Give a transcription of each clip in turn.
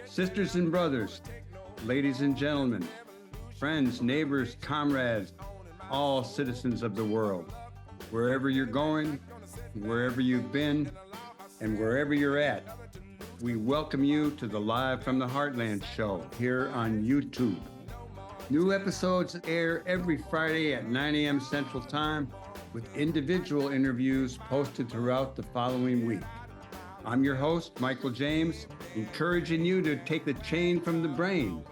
Sisters and brothers, ladies and gentlemen, friends, neighbors, comrades, all citizens of the world, wherever you're going, wherever you've been, and wherever you're at, we welcome you to the Live from the Heartland show here on YouTube. New episodes air every Friday at 9 a.m. Central Time with individual interviews posted throughout the following week. I'm your host, Michael James, encouraging you to take the chain from the brain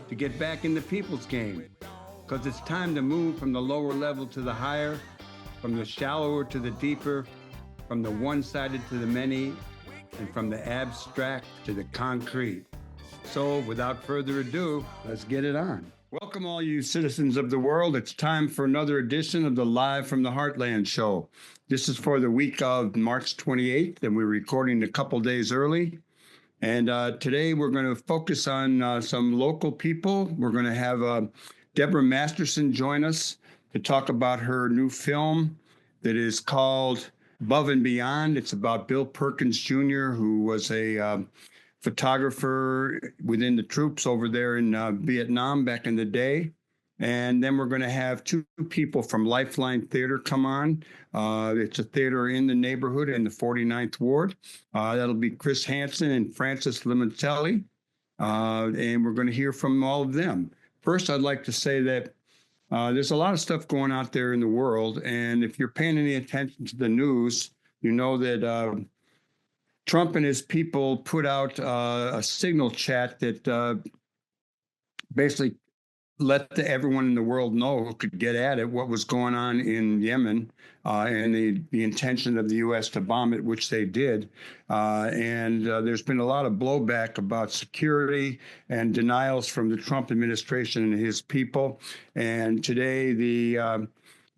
to get back in the people's game, because it's time to move from the lower level to the higher, from the shallower to the deeper, from the one-sided to the many, and from the abstract to the concrete. So without further ado, let's get it on. Welcome all you citizens of the world. It's time for another edition of the Live from the Heartland show. This is for the week of March 28th, and we're recording a couple days early. And today we're going to focus on some local people. We're going to have Debora Masterson join us to talk about her new film that is called Above and Beyond. It's about Bill Perkins Jr., who was a photographer within the troops over there in Vietnam back in the day. And then we're going to have two people from Lifeline Theatre come on. It's a theater in the neighborhood in the 49th Ward. That'll be Krystine Hansen and Francis Limoncelli. And we're going to hear from all of them. First, I'd like to say that there's a lot of stuff going out there in the world. And if you're paying any attention to the news, you know that Trump and his people put out a signal chat that basically let everyone in the world know who could get at it what was going on in Yemen and the intention of the U.S. to bomb it, which they did. And there's been a lot of blowback about security and denials from the Trump administration and his people. And today the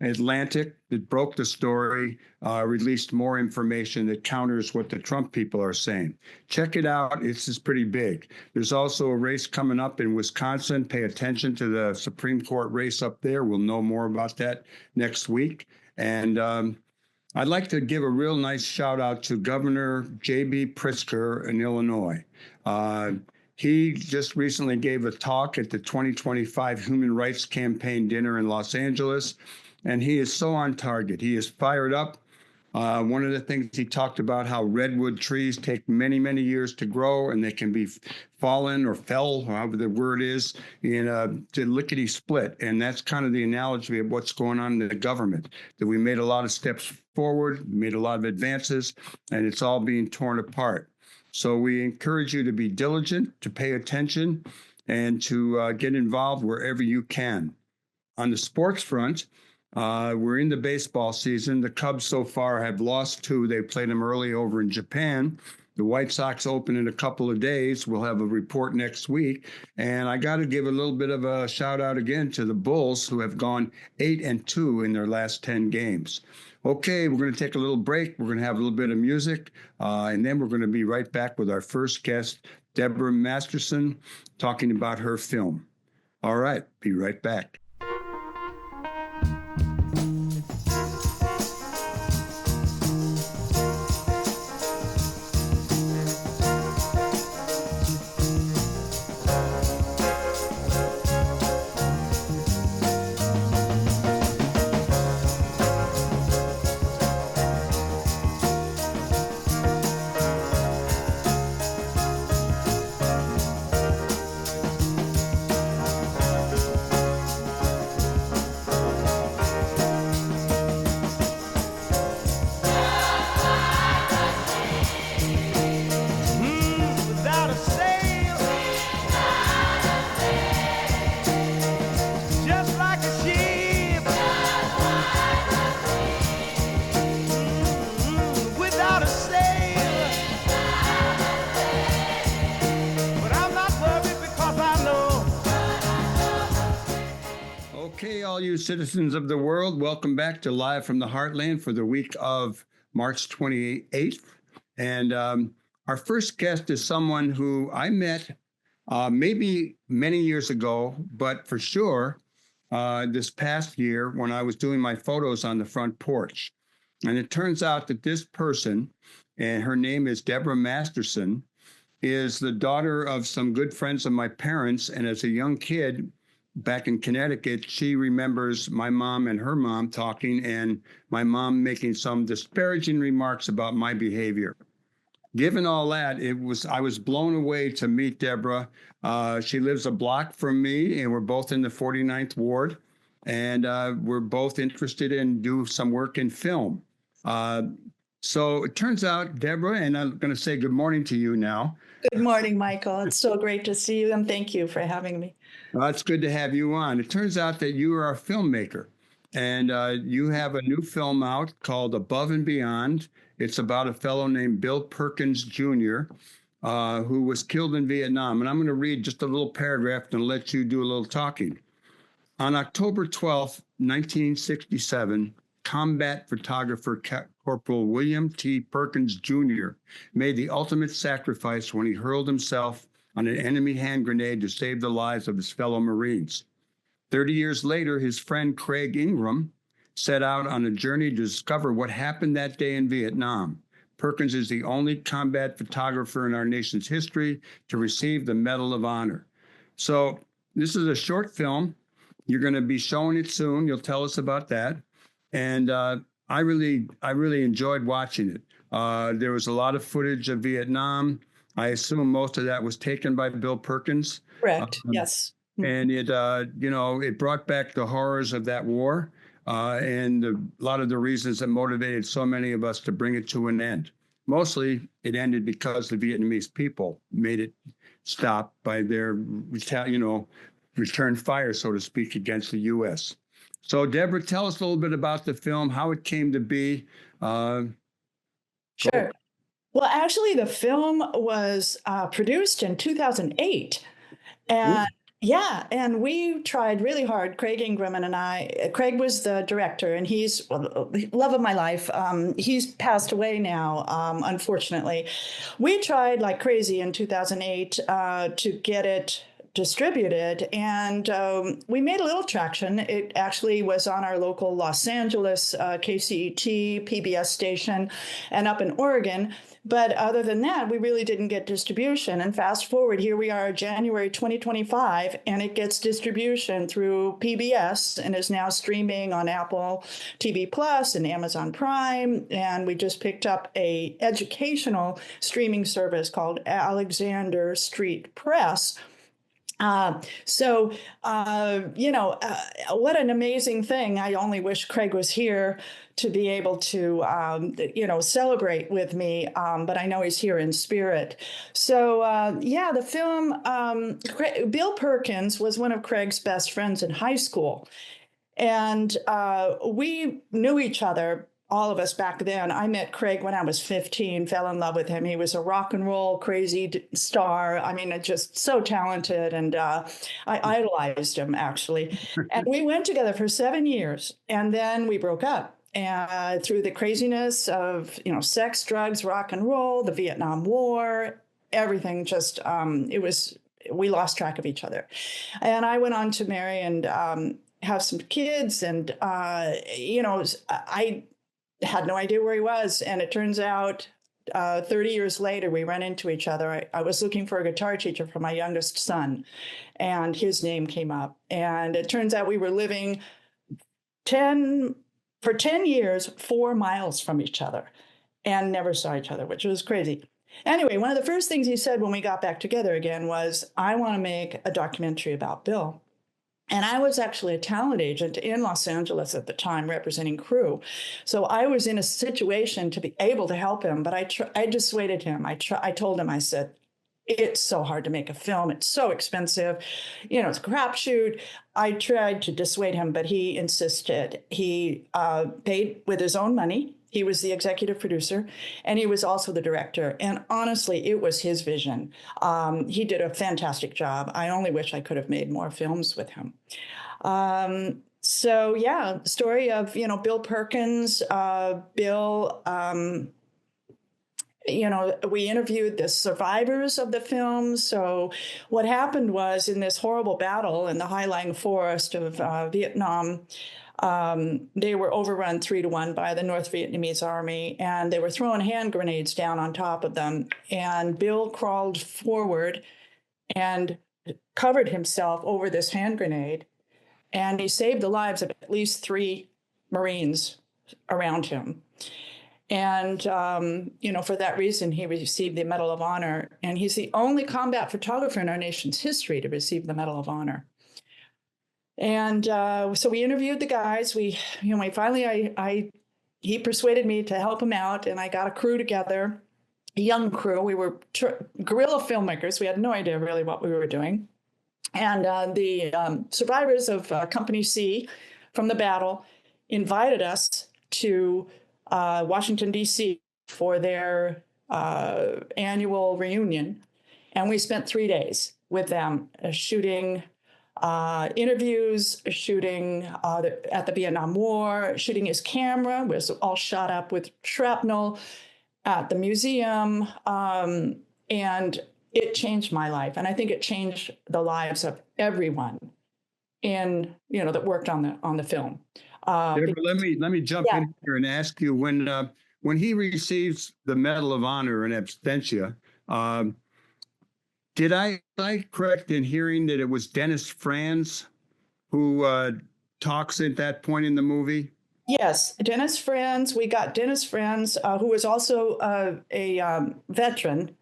Atlantic, that broke the story, released more information that counters what the Trump people are saying. Check it out. It's pretty big. There's also a race coming up in Wisconsin. Pay attention to the Supreme Court race up there. We'll know more about that next week. And I'd like to give a real nice shout out to Governor J.B. Pritzker in Illinois. He just recently gave a talk at the 2025 Human Rights Campaign dinner in Los Angeles. And he is so on target. He is fired up. One of the things he talked about, how redwood trees take many, many years to grow, and they can be fallen or fell, however the word is, to lickety split. And that's kind of the analogy of what's going on in the government, that we made a lot of steps forward, made a lot of advances, and it's all being torn apart. So we encourage you to be diligent, to pay attention, and to get involved wherever you can. On the sports front, we're in the baseball season. The Cubs so far have lost 2. They played them early over in Japan. The White Sox open in a couple of days. We'll have a report next week. And I got to give a little bit of a shout out again to the Bulls, who have gone 8-2 in their last 10 games. Okay, we're going to take a little break. We're going to have a little bit of music. And then we're going to be right back with our first guest, Debora Masterson, talking about her film. All right, be right back. Okay, all you citizens of the world, welcome back to Live from the Heartland for the week of March 28th. And our first guest is someone who I met maybe many years ago, but for sure this past year when I was doing my photos on the front porch. And it turns out that this person, and her name is Debora Masterson, is the daughter of some good friends of my parents. And as a young kid back in Connecticut, she remembers my mom and her mom talking, and my mom making some disparaging remarks about my behavior. Given all that, I was blown away to meet Debora. She lives a block from me, and we're both in the 49th Ward, and we're both interested in do some work in film. So it turns out, Debora, and I'm going to say good morning to you now. Good morning, Michael. It's so great to see you, and thank you for having me. Well, it's good to have you on. It turns out that you are a filmmaker, and you have a new film out called Above and Beyond. It's about a fellow named Bill Perkins Jr., who was killed in Vietnam. And I'm going to read just a little paragraph and let you do a little talking. On October 12th, 1967, combat photographer Corporal William T. Perkins Jr. made the ultimate sacrifice when he hurled himself on an enemy hand grenade to save the lives of his fellow Marines. 30 years later, his friend Craig Ingram set out on a journey to discover what happened that day in Vietnam. Perkins is the only combat photographer in our nation's history to receive the Medal of Honor. So this is a short film. You're going to be showing it soon. You'll tell us about that. And I really enjoyed watching it. There was a lot of footage of Vietnam. I assume most of that was taken by Bill Perkins. Correct. Yes. And it, it brought back the horrors of that war and a lot of the reasons that motivated so many of us to bring it to an end. Mostly, it ended because the Vietnamese people made it stop by their, return fire, so to speak, against the U.S. So, Debora, tell us a little bit about the film, how it came to be. Sure. Well, actually, the film was produced in 2008. And yeah, and we tried really hard, Craig Ingram and I. Craig was the director, and he's love of my life. He's passed away now, unfortunately. We tried like crazy in 2008 to get it distributed, and we made a little traction. It actually was on our local Los Angeles KCET PBS station and up in Oregon. But other than that, we really didn't get distribution. And fast forward, here we are, January 2025, and it gets distribution through PBS and is now streaming on Apple TV Plus and Amazon Prime. And we just picked up a educational streaming service called Alexander Street Press. What an amazing thing. I only wish Craig was here to be able to, celebrate with me, but I know he's here in spirit. So, the film, Bill Perkins was one of Craig's best friends in high school. And we knew each other, all of us back then. I met Craig when I was 15, fell in love with him. He was a rock and roll crazy star. I mean, just so talented. And I idolized him, actually. And we went together for 7 years. And then we broke up. And through the craziness of, sex, drugs, rock and roll, the Vietnam War, everything just, we lost track of each other. And I went on to marry and have some kids. And, I had no idea where he was. And it turns out 30 years later, we ran into each other. I was looking for a guitar teacher for my youngest son, and his name came up. And it turns out we were living for 10 years, 4 miles from each other, and never saw each other, which was crazy. Anyway, one of the first things he said when we got back together again was, I want to make a documentary about Bill. And I was actually a talent agent in Los Angeles at the time, representing crew. So I was in a situation to be able to help him, but I dissuaded him. I told him, I said, it's so hard to make a film. It's so expensive. It's a crapshoot. I tried to dissuade him, but he insisted. He paid with his own money. He was the executive producer, and he was also the director. And honestly, it was his vision. He did a fantastic job. I only wish I could have made more films with him. Story of, Bill Perkins. Bill we interviewed the survivors of the film. So what happened was, in this horrible battle in the high-lying forest of Vietnam, they were overrun 3-1 by the North Vietnamese army, and they were throwing hand grenades down on top of them. And Bill crawled forward and covered himself over this hand grenade, and he saved the lives of at least 3 Marines around him. And, for that reason, he received the Medal of Honor. And he's the only combat photographer in our nation's history to receive the Medal of Honor. And so we interviewed the guys. He persuaded me to help him out, and I got a crew together, a young crew. We were guerrilla filmmakers. We had no idea really what we were doing. And the survivors of Company C from the battle invited us to Washington, D.C. for their annual reunion. And we spent 3 days with them shooting interviews, shooting at the Vietnam War, shooting his camera, was all shot up with shrapnel at the museum. And it changed my life. And I think it changed the lives of everyone that worked on the film. Debora, let me jump in here and ask you, when he receives the Medal of Honor in absentia, did I correct in hearing that it was Dennis Franz who talks at that point in the movie? Yes, Dennis Franz. We got Dennis Franz, who was also a veteran,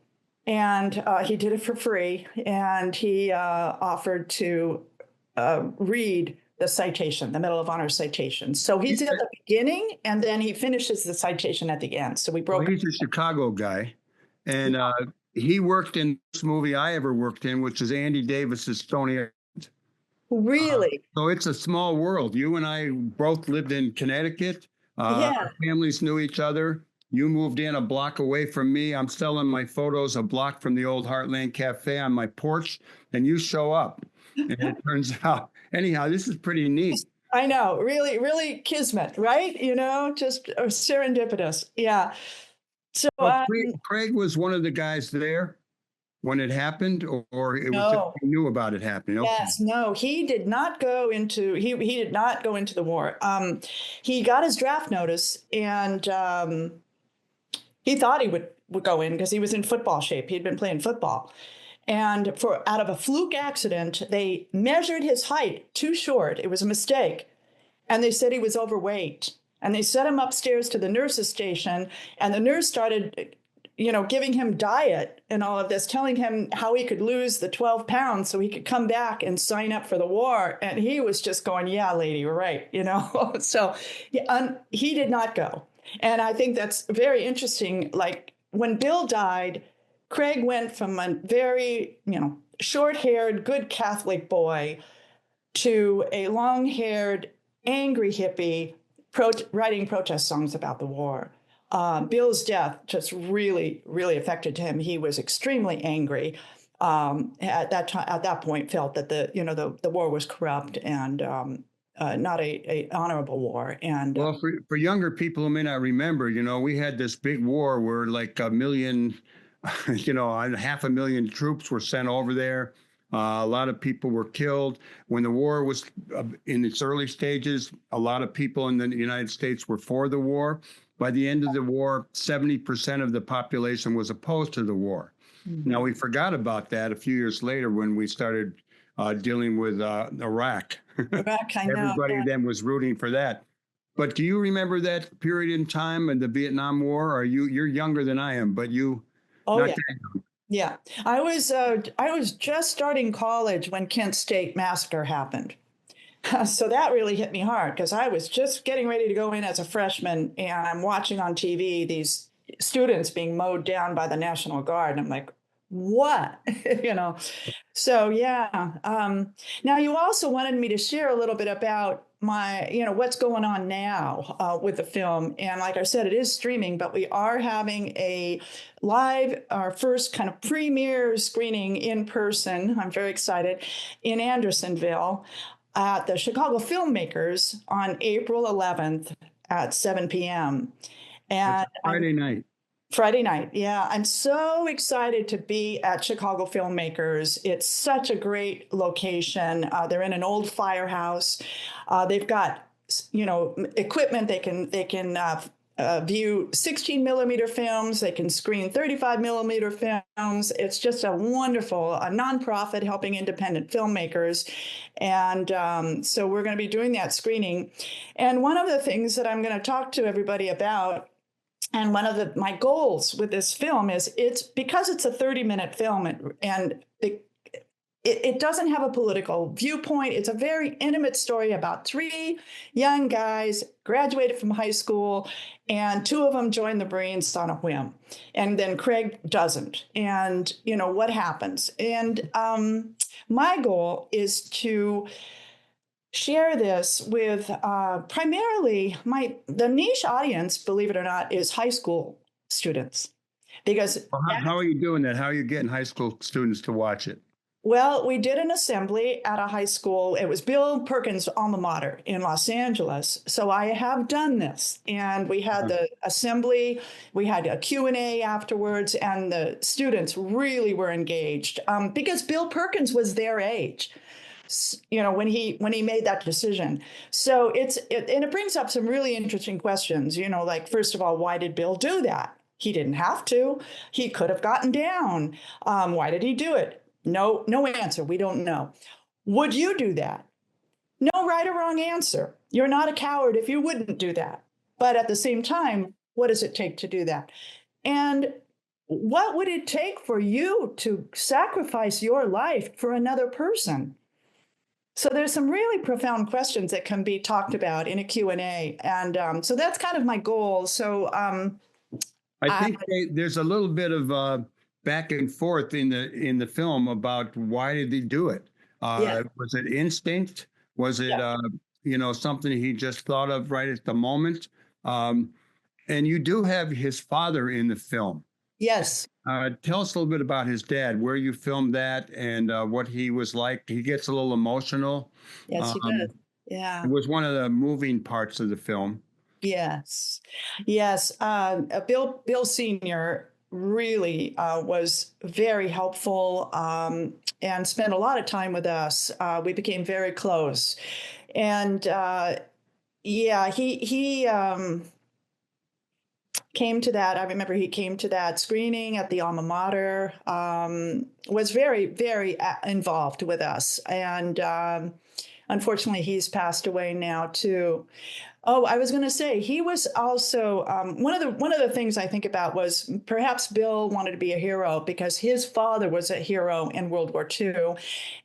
and he did it for free. And he offered to read the citation, the Medal of Honor citation. So he's at the beginning, and then he finishes the citation at the end. So we broke. Well, he's a Chicago guy, and he worked in this movie I ever worked in, which is Andy Davis's Stony Island. Really? So it's a small world. You and I both lived in Connecticut. Our families knew each other. You moved in a block away from me. I'm selling my photos a block from the old Heartland Cafe on my porch, and you show up. And it turns out, anyhow, this is pretty neat. I know, really, really kismet, right? Just serendipitous. Yeah. So Craig was one of the guys there when it happened, or it was just he knew about it happening. Okay. Yes, no, he did not go into he did not go into the war. He got his draft notice, and he thought he would go in because he was in football shape. He'd been playing football. And out of a fluke accident, they measured his height too short. It was a mistake. And they said he was overweight. And they sent him upstairs to the nurse's station. And the nurse started, giving him diet and all of this, telling him how he could lose the 12 pounds so he could come back and sign up for the war. And he was just going, yeah, lady, you're right. So he did not go. And I think that's very interesting. Like when Bill died, Craig went from a very, short-haired, good Catholic boy to a long-haired, angry hippie writing protest songs about the war. Bill's death just really, really affected him. He was extremely angry. At that point, felt that the war was corrupt and not a honorable war. And well, for younger people who may not remember, we had this big war where like 1 million. 500,000 troops were sent over there. A lot of people were killed. When the war was in its early stages, a lot of people in the United States were for the war. By the end of the war, 70% of the population was opposed to the war. Mm-hmm. Now, we forgot about that a few years later when we started dealing with Iraq. Iraq, I know. Everybody then was rooting for that. But do you remember that period in time in the Vietnam War? Or you're younger than I am, but you... Oh, yeah. Yeah. I was just starting college when Kent State massacre happened. So that really hit me hard because I was just getting ready to go in as a freshman, and I'm watching on TV these students being mowed down by the National Guard. And I'm like, what? So, yeah. Now, you also wanted me to share a little bit about what's going on now with the film. And like I said, it is streaming, but we are having our first kind of premiere screening in person. I'm very excited, in Andersonville at the Chicago Filmmakers on April 11th at 7 p.m. And Friday night. Friday night. Yeah. I'm so excited to be at Chicago Filmmakers. It's such a great location. They're in an old firehouse. They've got, equipment. They can view 16 millimeter films. They can screen 35 millimeter films. It's just a nonprofit helping independent filmmakers. And so we're going to be doing that screening. And one of the things that I'm going to talk to everybody about, and one of my goals with this film is it's because it's a 30-minute film, and it doesn't have a political viewpoint. It's a very intimate story about three young guys graduated from high school, and two of them joined the Marines on a whim. And then Craig doesn't. And, what happens? And my goal is to share this with primarily the niche audience, believe it or not, is high school students. Because how are you doing that? How are you getting high school students to watch it? Well, we did an assembly at a high school. It was Bill Perkins' alma mater in Los Angeles. So I have done this. And we had the assembly, we had a Q&A afterwards, and the students really were engaged because Bill Perkins was their age, when he made that decision. So it brings up some really interesting questions, like, first of all, why did Bill do that? He didn't have to. He could have gotten down. Why did he do it? No answer. We don't know. Would you do that? No right or wrong answer. You're not a coward if you wouldn't do that. But at the same time, what does it take to do that? And what would it take for you to sacrifice your life for another person? So there's some really profound questions that can be talked about in a Q&A. And so that's kind of my goal. So I think there's a little bit of back and forth in the film about why did he do it? Was it instinct? Was it something he just thought of right at the moment? And you do have his father in the film. Yes. Tell us a little bit about his dad, where you filmed that, and what he was like. He gets a little emotional. Yes, he does. Yeah. It was one of the moving parts of the film. Yes. Bill Sr. really was very helpful and spent a lot of time with us. We became very close. And he came to that. I remember he came to that screening at the alma mater, was very, very involved with us. And unfortunately, he's passed away now, too. Oh, I was going to say, he was also one of the things I think about was perhaps Bill wanted to be a hero because his father was a hero in World War II.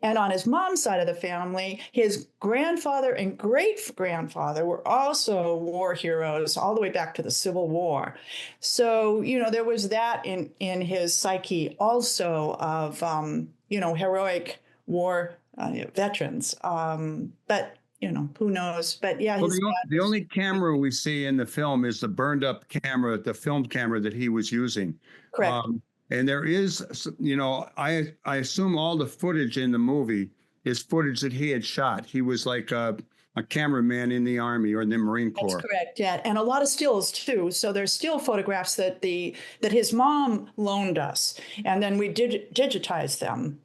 And on his mom's side of the family, his grandfather and great-grandfather were also war heroes all the way back to the Civil War. So, there was that in his psyche also of, heroic war veterans. But who knows? But yeah. Well, the only camera we see in the film is the burned up camera, the film camera that he was using. Correct. And there is, I assume all the footage in the movie is footage that he had shot. He was like a cameraman in the Army or in the Marine Corps. That's correct, yeah. And a lot of stills, too. So there's still photographs that his mom loaned us. And then we digitized them.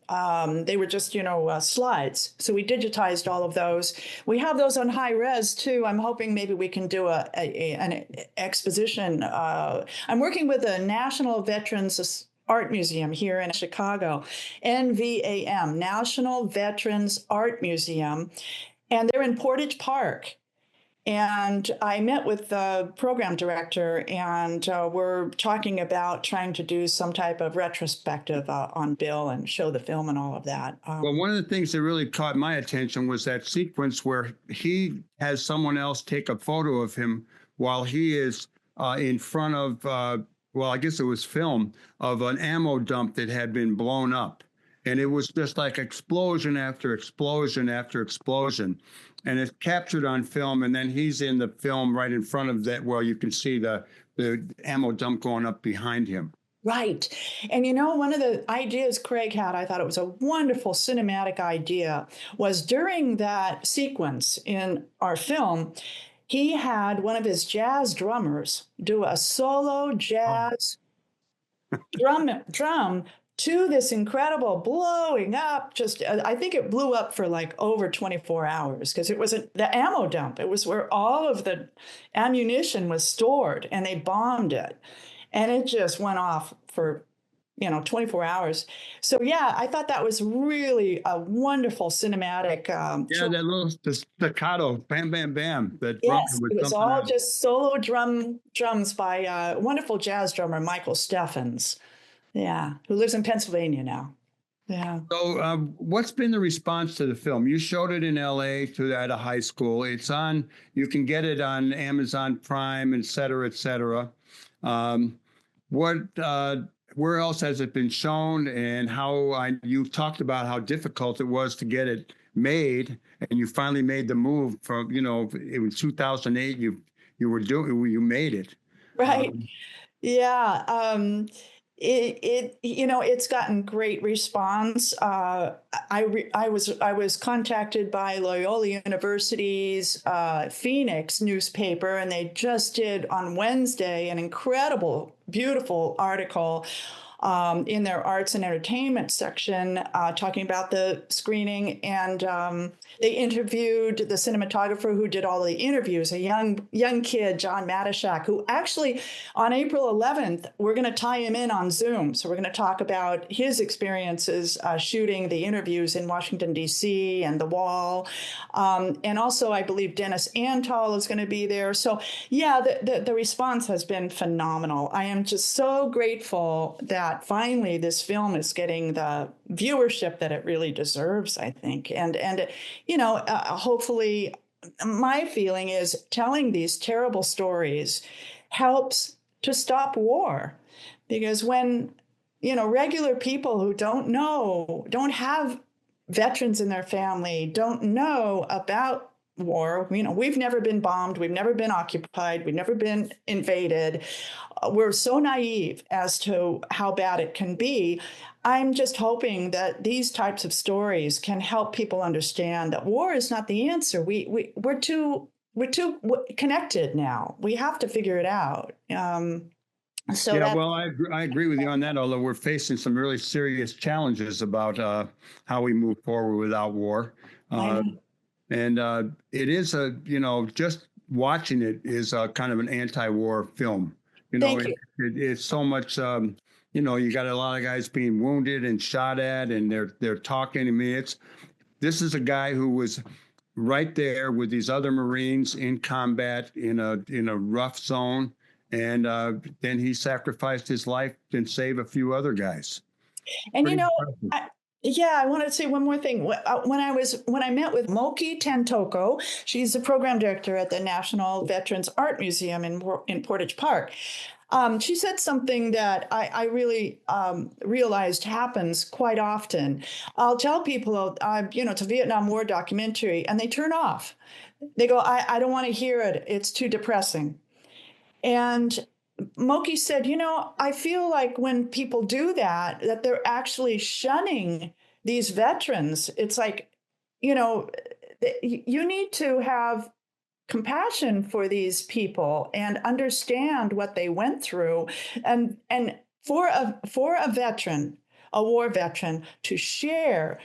They were just, slides. So we digitized all of those. We have those on high res, too. I'm hoping maybe we can do an exposition. I'm working with the National Veterans Art Museum here in Chicago, NVAM, National Veterans Art Museum. And they're in Portage Park. And I met with the program director, and we're talking about trying to do some type of retrospective on Bill and show the film and all of that. Well, one of the things that really caught my attention was that sequence where he has someone else take a photo of him while he is in front of, I guess it was film, of an ammo dump that had been blown up. And it was just like explosion after explosion after explosion. And it's captured on film. And then he's in the film right in front of that, where you can see the ammo dump going up behind him. Right. And one of the ideas Craig had, I thought it was a wonderful cinematic idea, was during that sequence in our film, he had one of his jazz drummers do a solo jazz drum to this incredible blowing up. Just, I think it blew up for like over 24 hours because it wasn't the ammo dump. It was where all of the ammunition was stored, and they bombed it. And it just went off for 24 hours. So yeah, I thought that was really a wonderful cinematic. Yeah, that little staccato, bam, bam, bam. That drum Yes, was it was something all else. just solo drums by wonderful jazz drummer Michael Steffens. Yeah, who lives in Pennsylvania now. Yeah. So, what's been the response to the film? You showed it in LA at a high school. It's on, you can get it on Amazon Prime, et cetera, et cetera. What, where else has it been shown, and you talked about how difficult it was to get it made, and you finally made the move from, it was 2008, you made it. Right. Yeah. It's gotten great response. I was contacted by Loyola University's Phoenix newspaper, and they just did on Wednesday an incredible, beautiful article in their arts and entertainment section talking about the screening. And they interviewed the cinematographer who did all the interviews, a young kid, John Matashak, who actually on April 11th, we're going to tie him in on Zoom. So we're going to talk about his experiences shooting the interviews in Washington, D.C. and the Wall. And also, I believe Dennis Antal is going to be there. So yeah, the response has been phenomenal. I am just so grateful that finally this film is getting the viewership that it really deserves, I think. And hopefully my feeling is telling these terrible stories helps to stop war. Because when, regular people who don't have veterans in their family, don't know about war, we've never been bombed, we've never been occupied, we've never been invaded. We're so naive as to how bad it can be. I'm just hoping that these types of stories can help people understand that war is not the answer. We're too connected now. We have to figure it out. Well, I agree with you on that, although we're facing some really serious challenges about how we move forward without war. And it is just watching it is kind of an anti-war film. Thank you. It's so much, you got a lot of guys being wounded and shot at, and they're talking. I mean, this is a guy who was right there with these other Marines in combat in a rough zone. And then he sacrificed his life and save a few other guys. And I wanted to say one more thing. When I met with Moki Tantoko, she's the program director at the National Veterans Art Museum in Portage Park. She said something that I really realized happens quite often. I'll tell people, it's a Vietnam War documentary, and they turn off. They go, I don't want to hear it. It's too depressing. And Moki said, I feel like when people do that they're actually shunning these veterans. It's like, you need to have compassion for these people and understand what they went through. And for a veteran, a war veteran, to share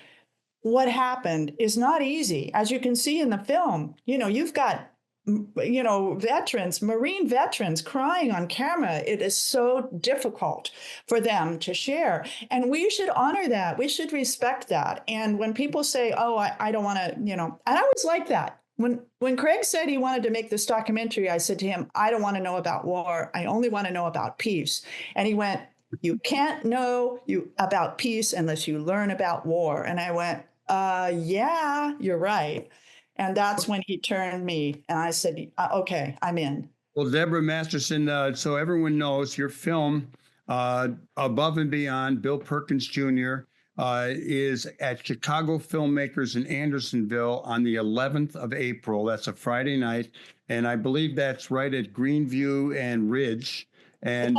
what happened is not easy. As you can see in the film, you've got veterans, Marine veterans crying on camera. It is so difficult for them to share. And we should honor that. We should respect that. And when people say, oh, I don't want to, and I was like that. When Craig said he wanted to make this documentary, I said to him, I don't want to know about war. I only want to know about peace. And he went, you can't know about peace unless you learn about war. And I went, yeah, you're right. And that's when he turned me, and I said, okay, I'm in. Well, Debora Masterson, so everyone knows your film, Above and Beyond, Bill Perkins Jr., is at Chicago Filmmakers in Andersonville on the 11th of April. That's a Friday night. And I believe that's right at Greenview and Ridge. And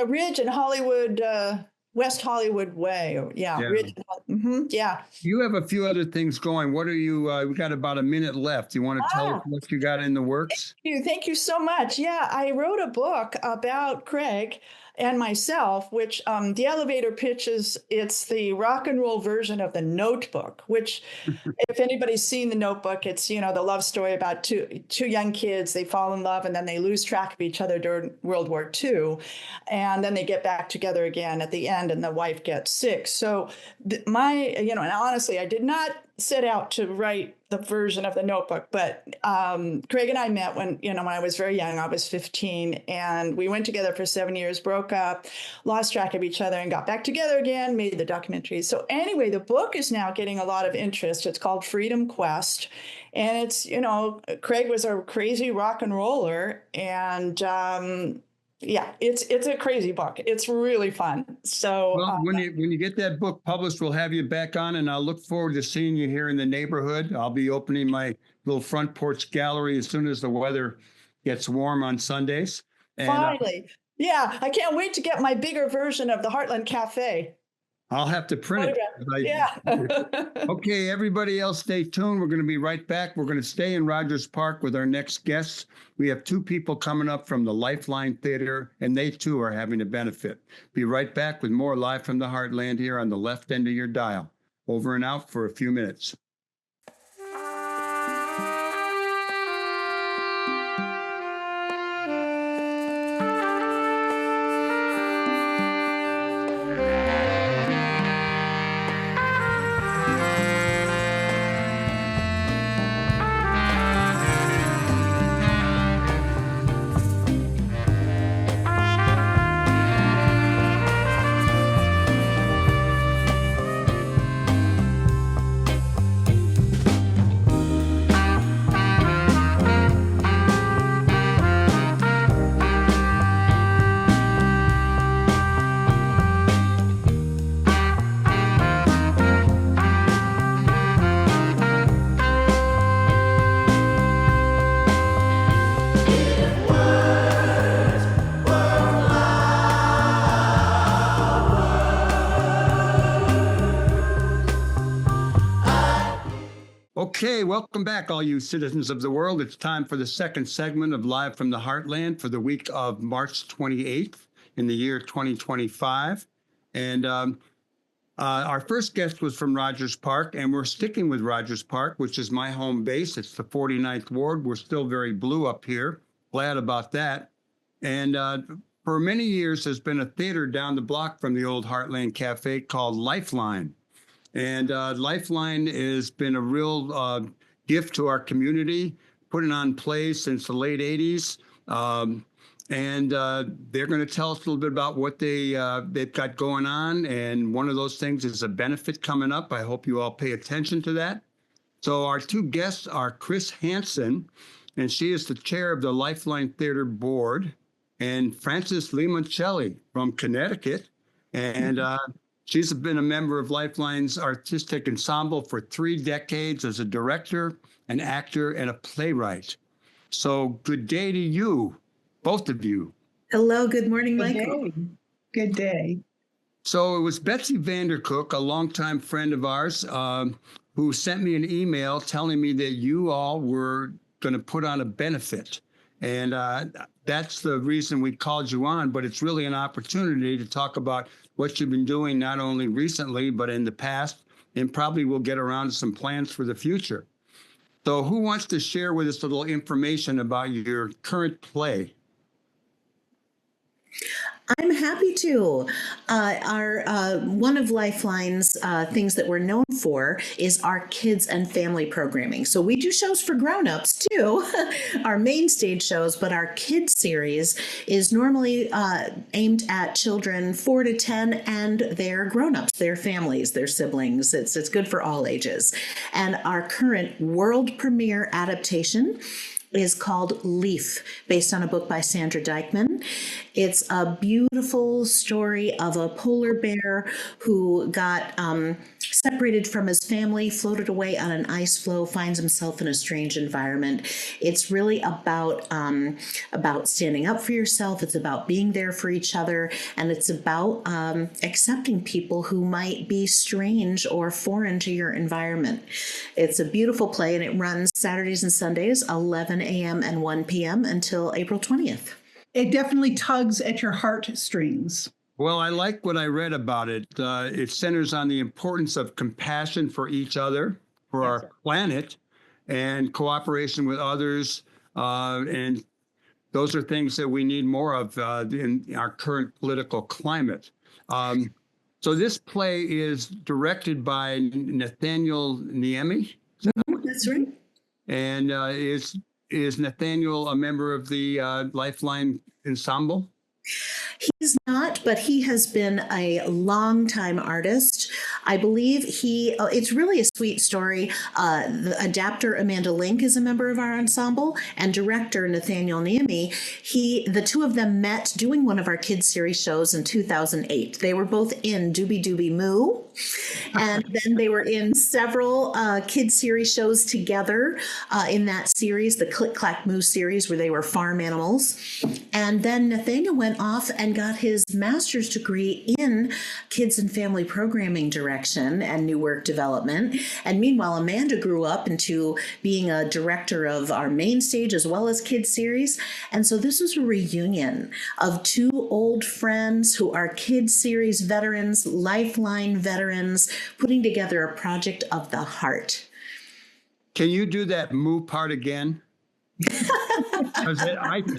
Ridge and Hollywood, West Hollywood Way. Yeah. Ridge. Yeah. You have a few other things going. What are you? We got about a minute left. You want to tell us what you got in the works? Thank you so much. Yeah, I wrote a book about Craig and myself, which the elevator pitches. It's the rock and roll version of The Notebook, which, if anybody's seen The Notebook, it's, you know, the love story about two young kids. They fall in love and then they lose track of each other during World War II. And then they get back together again at the end and the wife gets sick. So and honestly, I did not set out to write the version of The Notebook, but Craig and I met when I was very young. I was 15, and we went together for 7 years, broke up, lost track of each other, and got back together again, made the documentary. So anyway, the book is now getting a lot of interest. It's called Freedom Quest, and it's, Craig was a crazy rock and roller, and yeah, it's a crazy book. It's really fun. So when you get that book published, we'll have you back on, and I'll look forward to seeing you here in the neighborhood. I'll be opening my little front porch gallery as soon as the weather gets warm on Sundays. And, finally, yeah, I can't wait to get my bigger version of the Heartland Cafe. I'll have to print it. Yeah. Okay, everybody else, stay tuned. We're going to be right back. We're going to stay in Rogers Park with our next guests. We have two people coming up from the Lifeline Theatre, and they too are having a benefit. Be right back with more Live from the Heartland here on the left end of your dial. Over and out for a few minutes. Okay, welcome back, all you citizens of the world. It's time for the second segment of Live from the Heartland for the week of March 28th in the year 2025. And our first guest was from Rogers Park, and we're sticking with Rogers Park, which is my home base. It's the 49th Ward. We're still very blue up here. Glad about that. And for many years, there's been a theater down the block from the old Heartland Cafe called Lifeline. And Lifeline has been a real gift to our community, putting on plays since the late 80s. And they're going to tell us a little bit about what they've got going on. And one of those things is a benefit coming up. I hope you all pay attention to that. So our two guests are Krystine Hansen, and she is the chair of the Lifeline Theatre Board, and Frances Limoncelli from Connecticut. And she's been a member of Lifeline's artistic ensemble for 3 decades as a director, an actor, and a playwright. So good day to you, both of you. Hello, good morning, Michael. Good day. So it was Betsy Vandercook, a longtime friend of ours, who sent me an email telling me that you all were going to put on a benefit. And that's the reason we called you on, but it's really an opportunity to talk about what you've been doing, not only recently, but in the past, and probably we'll get around to some plans for the future. So who wants to share with us a little information about your current play? I'm happy to. Our one of Lifeline's things that we're known for is our kids and family programming. So we do shows for grown-ups too, our main stage shows, but our kids series is normally aimed at children 4 to 10 and their grown-ups, their families, their siblings. It's good for all ages. And our current world premiere adaptation is called Leaf, based on a book by Sandra Dykman. It's a beautiful story of a polar bear who got separated from his family, floated away on an ice floe, finds himself in a strange environment. It's really about standing up for yourself. It's about being there for each other, and it's about accepting people who might be strange or foreign to your environment. It's a beautiful play, and it runs Saturdays and Sundays, 11 a.m. and 1 p.m. until April 20th. It definitely tugs at your heartstrings. Well, I like what I read about it. It centers on the importance of compassion for each other, for our planet, and cooperation with others. And those are things that we need more of in our current political climate. So this play is directed by Nathaniel Niemi. That's right. And is Nathaniel a member of the Lifeline ensemble? He's not, but he has been a longtime artist. I believe it's really a sweet story. The adapter Amanda Link is a member of our ensemble, and director Nathaniel Niemi. The two of them met doing one of our kids series shows in 2008. They were both in Doobie Doobie Moo, and then they were in several kids series shows together in that series, the Click Clack Moo series, where they were farm animals. And then Nathaniel went off and got his master's degree in kids and family programming direction and new work development. And meanwhile, Amanda grew up into being a director of our main stage as well as kids series. And so this was a reunion of two old friends who are kids series veterans, Lifeline veterans, putting together a project of the heart. Can you do that moo part again?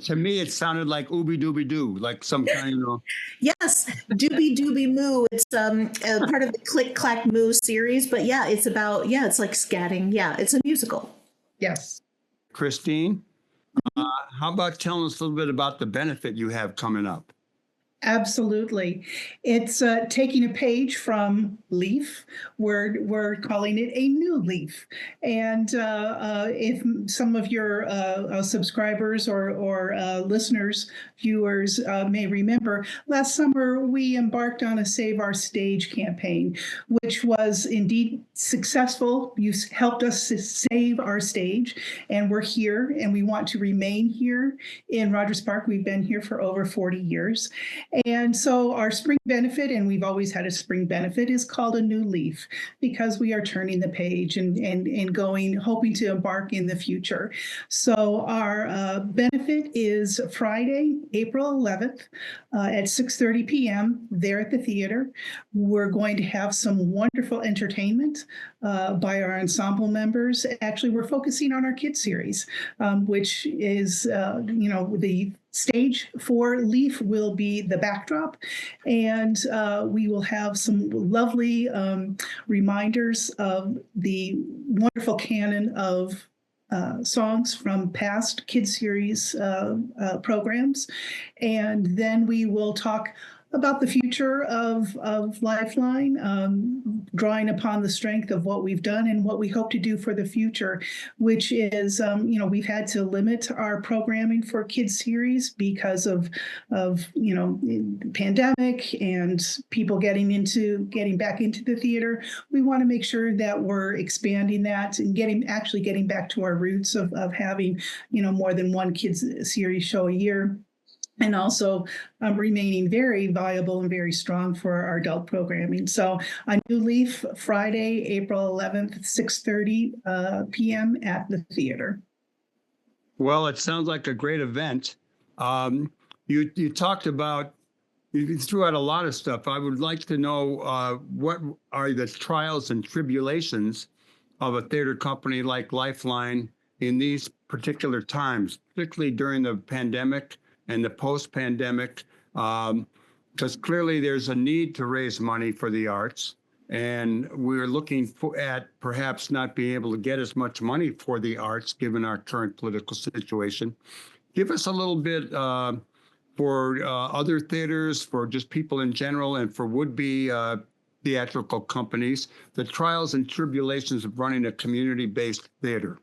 To me, it sounded like ooby dooby doo, like some kind of. Yes, Doobie Doobie Moo. It's part of the Click Clack Moo series, but it's like scatting. Yeah, it's a musical. Yes. Krystine, how about telling us a little bit about the benefit you have coming up? Absolutely. It's taking a page from Leaf. We're calling it a new Leaf. And if some of your subscribers or listeners, viewers may remember, last summer we embarked on a Save Our Stage campaign, which was indeed successful. You helped us to save our stage, and we're here, and we want to remain here in Rogers Park. We've been here for over 40 years. And so our spring benefit, and we've always had a spring benefit, is called a new leaf, because we are turning the page and going, hoping to embark in the future. So our benefit is Friday, April 11th at 6:30 p.m. there at the theater. We're going to have some wonderful entertainment by our ensemble members. Actually, we're focusing on our kids series, which is, the stage for Leaf will be the backdrop, and we will have some lovely reminders of the wonderful canon of songs from past kids series programs. And then we will talk about the future of Lifeline, drawing upon the strength of what we've done and what we hope to do for the future, which is, we've had to limit our programming for kids series because of pandemic and people getting back into the theater. We want to make sure that we're expanding that and getting back to our roots of having, more than one kids series show a year. And also remaining very viable and very strong for our adult programming. So a new Leaf, Friday, April 11th, 6:30 p.m. at the theater. Well, it sounds like a great event. You talked about, you threw out a lot of stuff. I would like to know what are the trials and tribulations of a theater company like Lifeline in these particular times, particularly during the pandemic and the post-pandemic, because clearly there's a need to raise money for the arts, and we're looking at perhaps not being able to get as much money for the arts given our current political situation. Give us a little bit for other theaters, for just people in general, and for would-be theatrical companies, the trials and tribulations of running a community-based theater.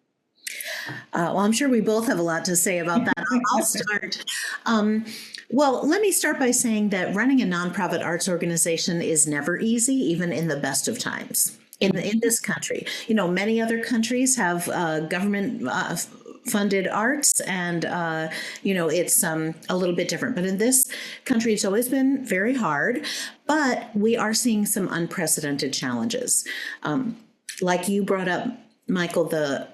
Well, I'm sure we both have a lot to say about that. I'll start. Well, let me start by saying that running a nonprofit arts organization is never easy, even in the best of times. in this country. You know, many other countries have government funded arts, and you know, it's a little bit different. But in this country, it's always been very hard. But we are seeing some unprecedented challenges, like you brought up, Michael. The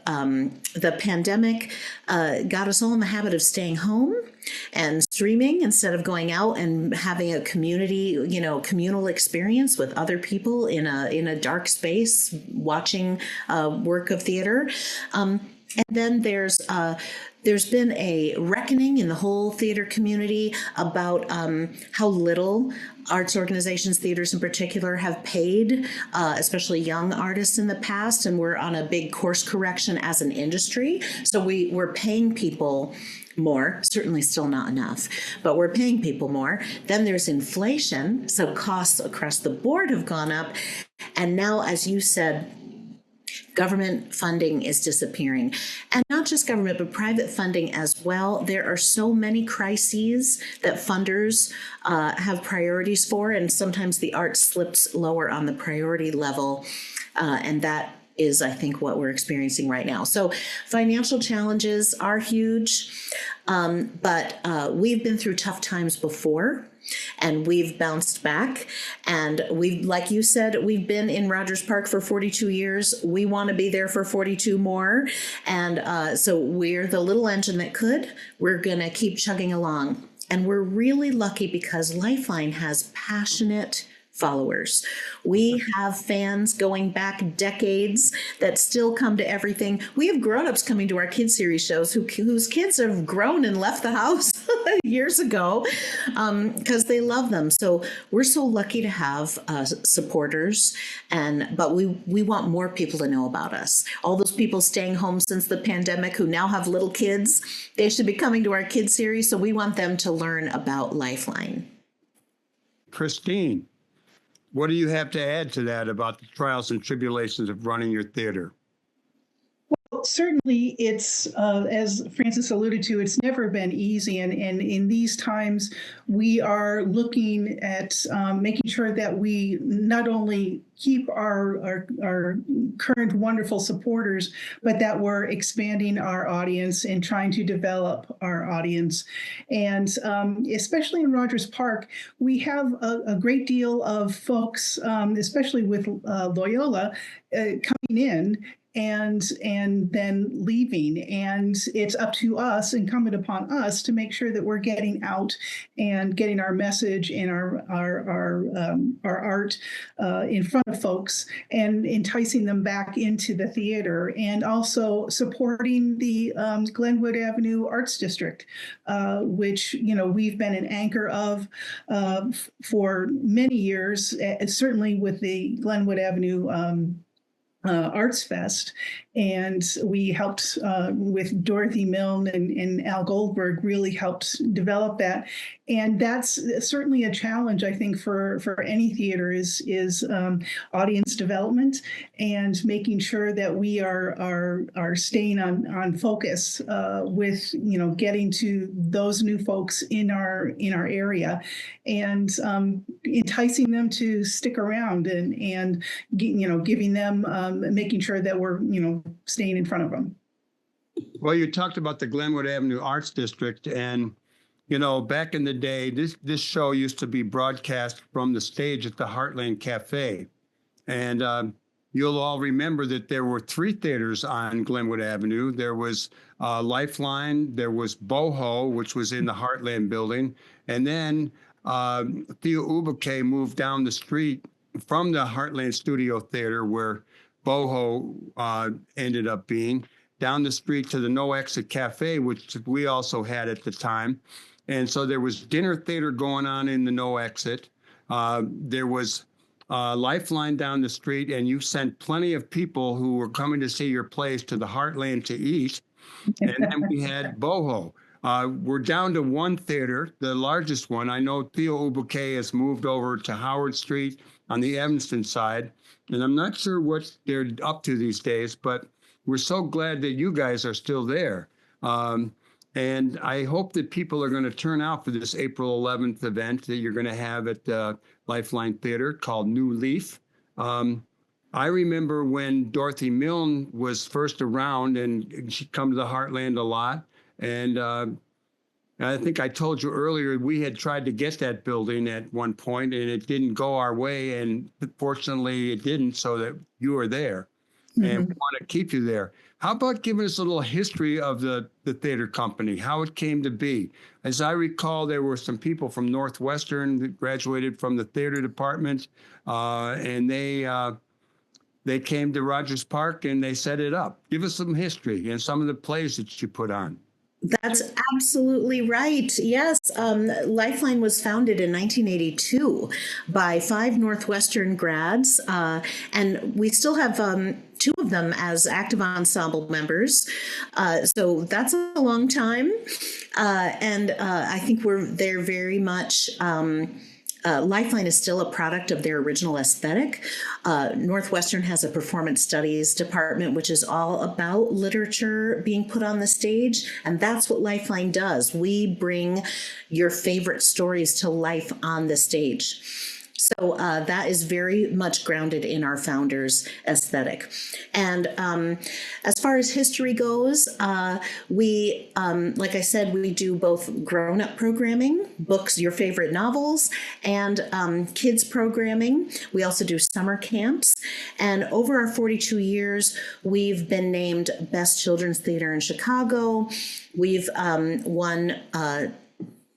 pandemic got us all in the habit of staying home and streaming instead of going out and having a communal experience with other people in a dark space, watching work of theater. And then there's been a reckoning in the whole theater community about how little arts organizations, theaters in particular, have paid, especially young artists in the past. And we're on a big course correction as an industry. So we're paying people more, certainly still not enough, but we're paying people more. Then there's inflation. So costs across the board have gone up. And now, as you said, government funding is disappearing, and not just government, but private funding as well. There are so many crises that funders have priorities for, and sometimes the arts slips lower on the priority level, and that is, I think, what we're experiencing right now. So financial challenges are huge, but we've been through tough times before, and we've bounced back. And we've, like you said, we've been in Rogers Park for 42 years. We want to be there for 42 more. And so we're the little engine that could. We're going to keep chugging along. And we're really lucky because Lifeline has passionate followers. We have fans going back decades that still come to everything. We have grown-ups coming to our kids series shows whose kids have grown and left the house years ago because they love them. So we're so lucky to have supporters, but we want more people to know about us. All those people staying home since the pandemic who now have little kids, they should be coming to our kids series. So we want them to learn about Lifeline. Krystine, what do you have to add to that about the trials and tribulations of running your theater? Well, certainly it's, as Frances alluded to, it's never been easy. And in these times, we are looking at making sure that we not only keep our current wonderful supporters, but that we're expanding our audience and trying to develop our audience. And especially in Rogers Park, we have a great deal of folks, especially with Loyola, coming in and then leaving. And it's up to us, incumbent upon us, to make sure that we're getting out and getting our message and our art in front of folks and enticing them back into the theater, and also supporting the Glenwood Avenue Arts District, which, you know, we've been an anchor of for many years, certainly with the Glenwood Avenue Arts Fest. And we helped with Dorothy Milne and Al Goldberg, really helped develop that. And that's certainly a challenge, I think, for any theater is audience development and making sure that we are staying on focus with, you know, getting to those new folks in our area, and enticing them to stick around and you know, giving them making sure that we're, you know, staying in front of them. Well, you talked about the Glenwood Avenue Arts District, and you know, back in the day, this show used to be broadcast from the stage at the Heartland Cafe. And you'll all remember that there were 3 theaters on Glenwood Avenue. There was Lifeline, there was Boho, which was in the Heartland building. And then Theo Ubuke moved down the street from the Heartland Studio Theater, where Boho ended up being, down the street to the No Exit Cafe, which we also had at the time. And so there was dinner theater going on in the No Exit. There was Lifeline down the street, and you sent plenty of people who were coming to see your plays to the Heartland to eat. And then we had Boho. We're down to 1 theater, the largest one. I know Theo Ubuke has moved over to Howard Street on the Evanston side, and I'm not sure what they're up to these days, but we're so glad that you guys are still there. And I hope that people are going to turn out for this April 11th event that you're going to have at the Lifeline Theater called New Leaf. I remember when Dorothy Milne was first around, and she'd come to the Heartland a lot. And I think I told you earlier, we had tried to get that building at one point, and it didn't go our way. And fortunately, it didn't, so that you were there. And we want to keep you there. How about giving us a little history of the theater company, how it came to be? As I recall, there were some people from Northwestern that graduated from the theater department, and they came to Rogers Park and they set it up. Give us some history and some of the plays that you put on. That's absolutely right. Yes. Lifeline was founded in 1982 by 5 Northwestern grads, and we still have 2 of them as active ensemble members. So that's a long time. And I think they're very much... Lifeline is still a product of their original aesthetic. Northwestern has a performance studies department, which is all about literature being put on the stage. And that's what Lifeline does. We bring your favorite stories to life on the stage. So that is very much grounded in our founders' aesthetic. And as far as history goes, we, like I said, we do both grown-up programming, books, your favorite novels, and kids programming. We also do summer camps. And over our 42 years, we've been named Best Children's Theater in Chicago. We've won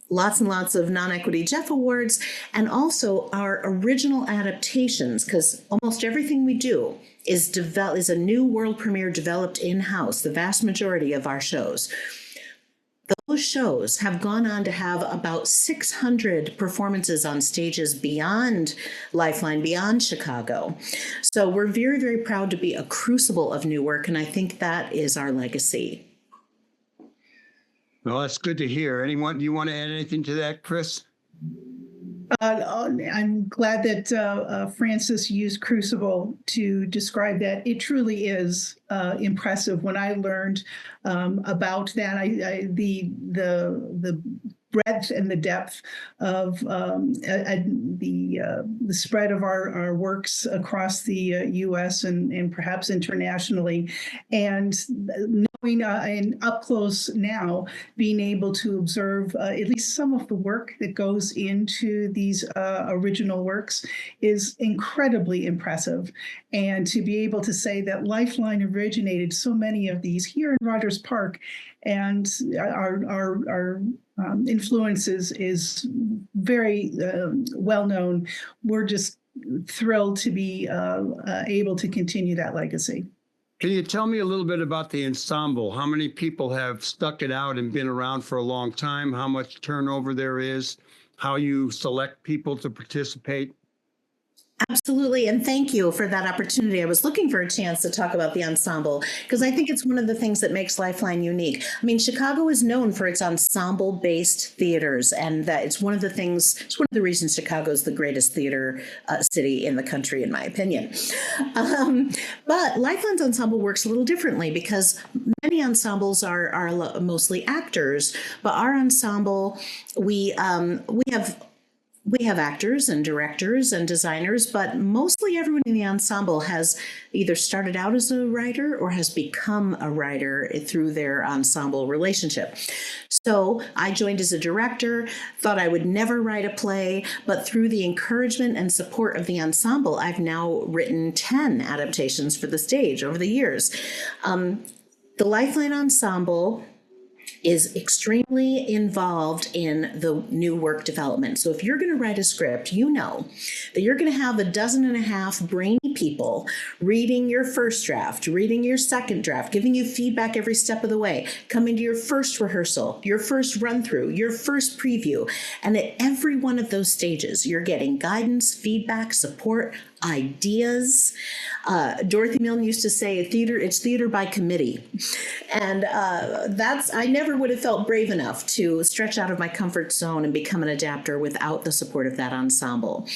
lots and lots of non-equity Jeff Awards, and also our original adaptations, because almost everything we do is a new world premiere developed in-house, the vast majority of our shows. Those shows have gone on to have about 600 performances on stages beyond Lifeline, beyond Chicago. So we're very, very proud to be a crucible of new work, and I think that is our legacy. Well, that's good to hear. Anyone, do you want to add anything to that, Chris? I'm glad that Francis used crucible to describe that. It truly is impressive. When I learned about that, the breadth and the depth of the spread of our works across the U.S. and perhaps internationally, and knowing and up close now, being able to observe at least some of the work that goes into these original works is incredibly impressive. And to be able to say that Lifeline originated so many of these here in Rogers Park, and our influences is very well known. We're just thrilled to be able to continue that legacy. Can you tell me a little bit about the ensemble? How many people have stuck it out and been around for a long time? How much turnover there is? How you select people to participate? Absolutely. And thank you for that opportunity. I was looking for a chance to talk about the ensemble because I think it's one of the things that makes Lifeline unique. I mean, Chicago is known for its ensemble-based theaters, and that it's one of the reasons Chicago is the greatest theater city in the country, in my opinion. But Lifeline's ensemble works a little differently because many ensembles are mostly actors, but our ensemble, we have actors and directors and designers, but mostly everyone in the ensemble has either started out as a writer or has become a writer through their ensemble relationship. So I joined as a director, thought I would never write a play, but through the encouragement and support of the ensemble, I've now written 10 adaptations for the stage over the years. The Lifeline Ensemble is extremely involved in the new work development. So if you're going to write a script, you know that you're going to have 12 brainy people reading your first draft, reading your second draft, giving you feedback every step of the way, coming to your first rehearsal, your first run through, your first preview. And at every one of those stages, you're getting guidance, feedback, support, ideas. Dorothy Milne used to say, it's theater by committee. And I never would have felt brave enough to stretch out of my comfort zone and become an adapter without the support of that ensemble.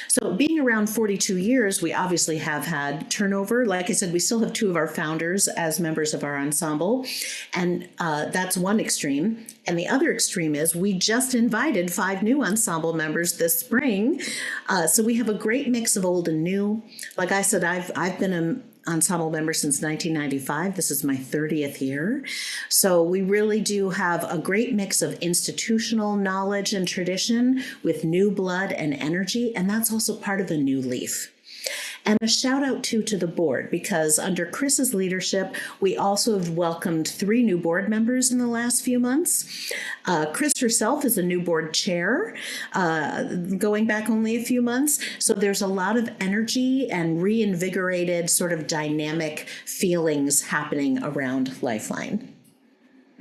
So being around 42 years, we obviously have had turnover. Like I said, we still have two of our founders as members of our ensemble. And that's one extreme. And the other extreme is we just invited 5 new ensemble members this spring. So we have a great mix of old and new. Like I said, I've been an ensemble member since 1995. This is my 30th year. So we really do have a great mix of institutional knowledge and tradition with new blood and energy. And that's also part of a new leaf. And a shout out to the board, because under Chris's leadership, we also have welcomed 3 new board members in the last few months. Chris herself is a new board chair, going back only a few months. So there's a lot of energy and reinvigorated sort of dynamic feelings happening around Lifeline.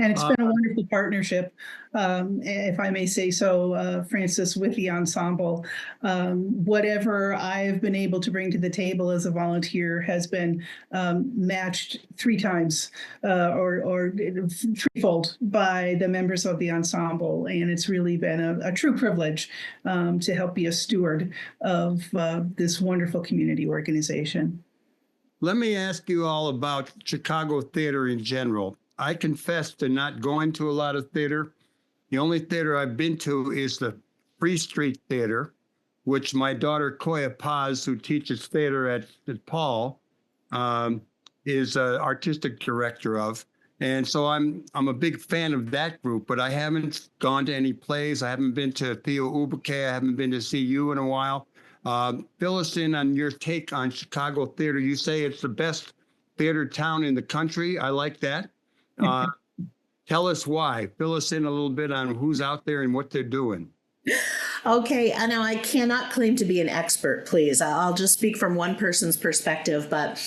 And it's been a wonderful partnership, if I may say so, Frances, with the ensemble. Whatever I've been able to bring to the table as a volunteer has been matched 3 times or threefold by the members of the ensemble. And it's really been a true privilege to help be a steward of this wonderful community organization. Let me ask you all about Chicago theater in general. I confess to not going to a lot of theater. The only theater I've been to is the Free Street Theater, which my daughter Koya Paz, who teaches theater at Paul, is artistic director of. And so I'm a big fan of that group, but I haven't gone to any plays. I haven't been to Theo Ubuke. I haven't been to see you in a while. Fill us in on your take on Chicago theater. You say it's the best theater town in the country. I like that. Tell us why. Fill us in a little bit on who's out there and what they're doing. Okay, I know I cannot claim to be an expert, please. I'll just speak from one person's perspective, but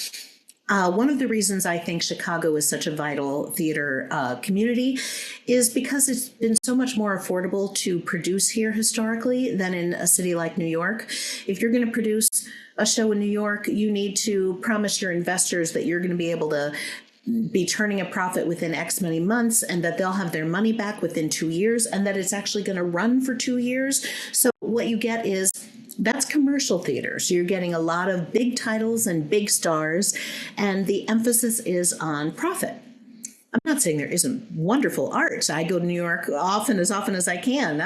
one of the reasons I think Chicago is such a vital theater community is because it's been so much more affordable to produce here historically than in a city like New York. If you're going to produce a show in New York, you need to promise your investors that you're going to be able to be turning a profit within X many months, and that they'll have their money back within 2 years, and that it's actually going to run for 2 years. So what you get is that's commercial theater. So you're getting a lot of big titles and big stars, and the emphasis is on profit. I'm not saying there isn't wonderful art. I go to New York often as I can.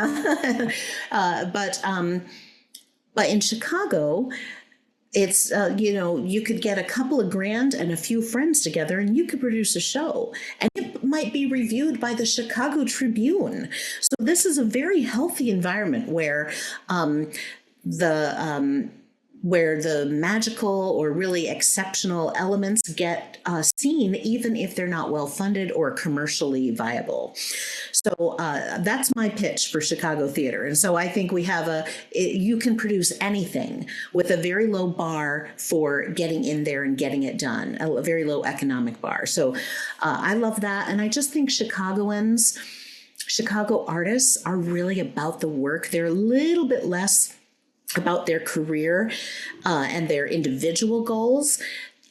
But in Chicago, it's, you could get a couple of grand and a few friends together and you could produce a show, and it might be reviewed by the Chicago Tribune. So this is a very healthy environment where the magical or really exceptional elements get seen, even if they're not well funded or commercially viable. So that's my pitch for Chicago theater. And so I think we have you can produce anything with a very low bar for getting in there and getting it done, a very low economic bar. So I love that. And I just think Chicago artists are really about the work. They're a little bit less about their career and their individual goals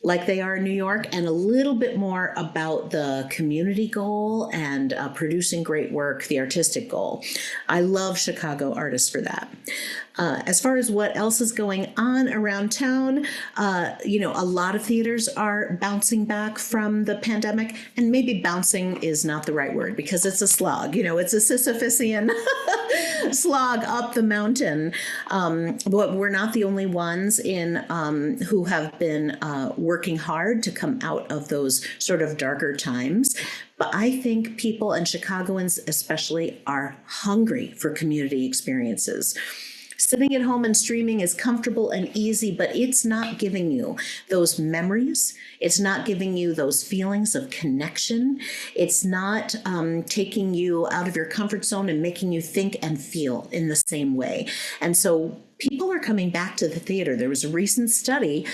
like they are in New York, and a little bit more about the community goal and producing great work, the artistic goal. I love Chicago artists for that. As far as what else is going on around town, a lot of theaters are bouncing back from the pandemic, and maybe bouncing is not the right word because it's a slog. It's a Sisyphusian slog up the mountain. But we're not the only ones who have been working hard to come out of those sort of darker times. But I think people, and Chicagoans especially, are hungry for community experiences. Sitting at home and streaming is comfortable and easy, but it's not giving you those memories. It's not giving you those feelings of connection. It's not taking you out of your comfort zone and making you think and feel in the same way. And so people are coming back to the theater. There was a recent study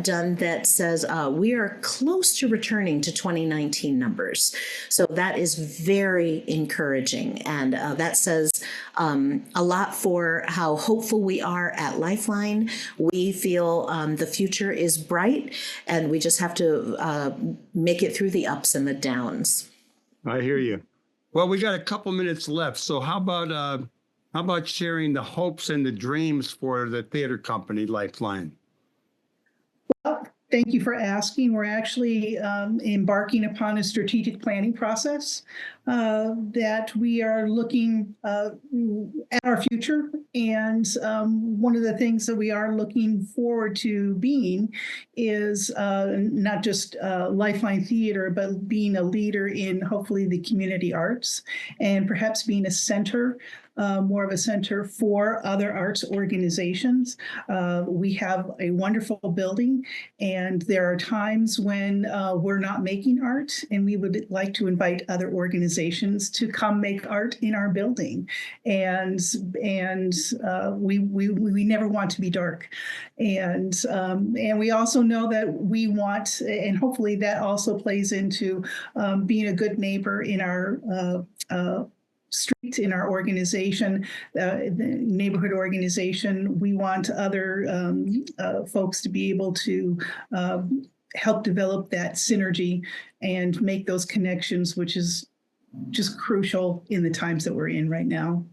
done that says we are close to returning to 2019 numbers. So that is very encouraging. And that says a lot for how hopeful we are at Lifeline. We feel the future is bright, and we just have to make it through the ups and the downs. I hear you. Well, we got a couple minutes left. So how about how about sharing the hopes and the dreams for the theater company, Lifeline? Well, thank you for asking. We're actually embarking upon a strategic planning process that we are looking at our future. And one of the things that we are looking forward to being is not just Lifeline Theatre, but being a leader in hopefully the community arts and perhaps being a center, more of a center for other arts organizations. We have a wonderful building, and there are times when we're not making art, and we would like to invite other organizations to come make art in our building. And we never want to be dark. And we also know that we want, and hopefully that also plays into being a good neighbor in our street, in our organization, the neighborhood organization. We want other folks to be able to help develop that synergy and make those connections, which is just crucial in the times that we're in right now.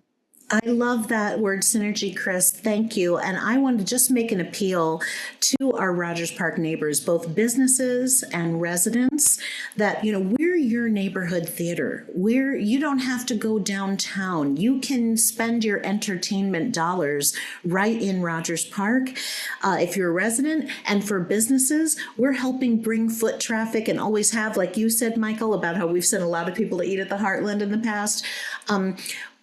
I love that word synergy, Chris. Thank you. And I want to just make an appeal to our Rogers Park neighbors, both businesses and residents, that, we're your neighborhood theater. You don't have to go downtown. You can spend your entertainment dollars right in Rogers Park if you're a resident. And for businesses, we're helping bring foot traffic and always have, like you said, Michael, about how we've sent a lot of people to eat at the Heartland in the past.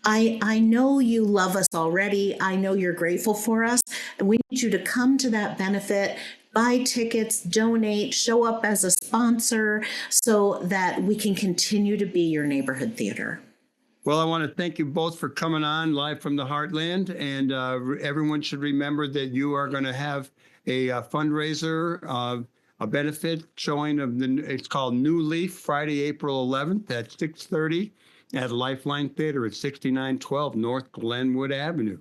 I know you love us already. I know you're grateful for us. And we need you to come to that benefit, buy tickets, donate, show up as a sponsor so that we can continue to be your neighborhood theater. Well, I want to thank you both for coming on live from the Heartland. And everyone should remember that you are going to have a fundraiser, a benefit showing it's called New Leaf, Friday, April 11th at 6:30. At Lifeline Theatre at 6912 North Glenwood Avenue.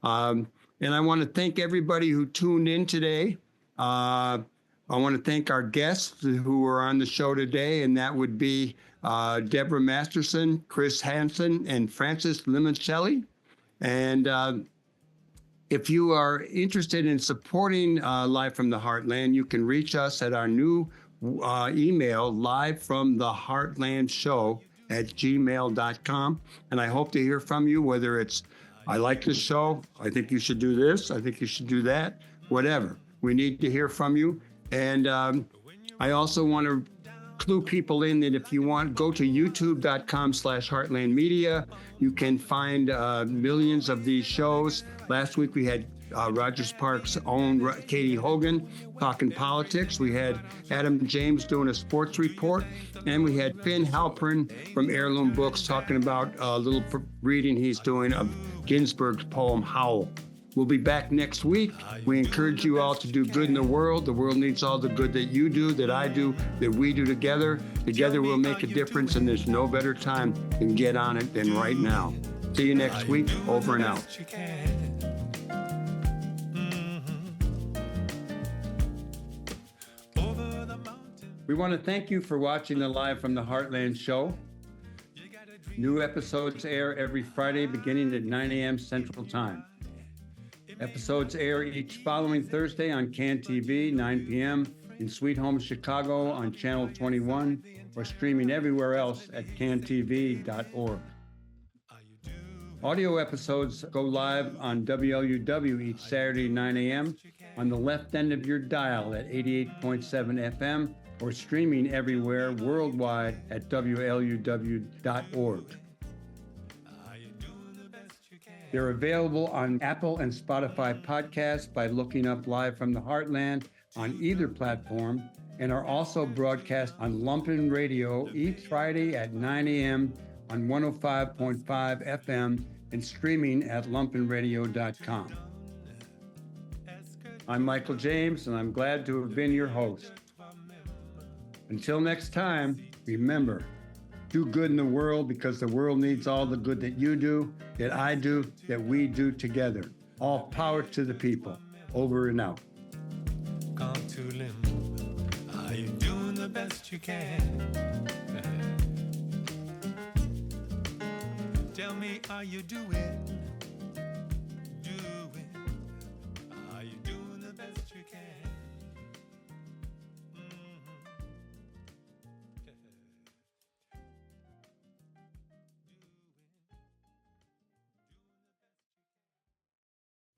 And I want to thank everybody who tuned in today. I want to thank our guests who are on the show today, and that would be Debora Masterson, Krystine Hansen, and Francis Limoncelli. And if you are interested in supporting Live from the Heartland, you can reach us at our new email, livefromtheheartlandshow@gmail.com. And I hope to hear from you, whether it's, I like this show, I think you should do this, I think you should do that, whatever. We need to hear from you. And I also want to clue people in that if you want, go to youtube.com/heartlandmedia. You can find millions of these shows. Last week we had Rogers Park's own Katie Hogan talking politics. We had Adam James doing a sports report. And we had Finn Halpern from Heirloom Books talking about a little reading he's doing of Ginsberg's poem, Howl. We'll be back next week. We encourage you all to do good in the world. The world needs all the good that you do, that I do, that we do together. Together we'll make a difference, and there's no better time than get on it than right now. See you next week. Over and out. We want to thank you for watching the Live from the Heartland show. New episodes air every Friday beginning at 9 a.m. Central Time. Episodes air each following Thursday on CAN TV, 9 p.m. in Sweet Home Chicago on Channel 21 or streaming everywhere else at cantv.org. Audio episodes go live on WLUW each Saturday, 9 a.m. on the left end of your dial at 88.7 FM or streaming everywhere worldwide at WLUW.org. They're available on Apple and Spotify podcasts by looking up Live from the Heartland on either platform, and are also broadcast on Lumpen Radio each Friday at 9 a.m. on 105.5 FM and streaming at lumpenradio.com. I'm Michael James, and I'm glad to have been your host. Until next time, remember, do good in the world because the world needs all the good that you do, that I do, that we do together. All power to the people. Over and out. Gone to limbo. Are you doing the best you can? Tell me, are you doing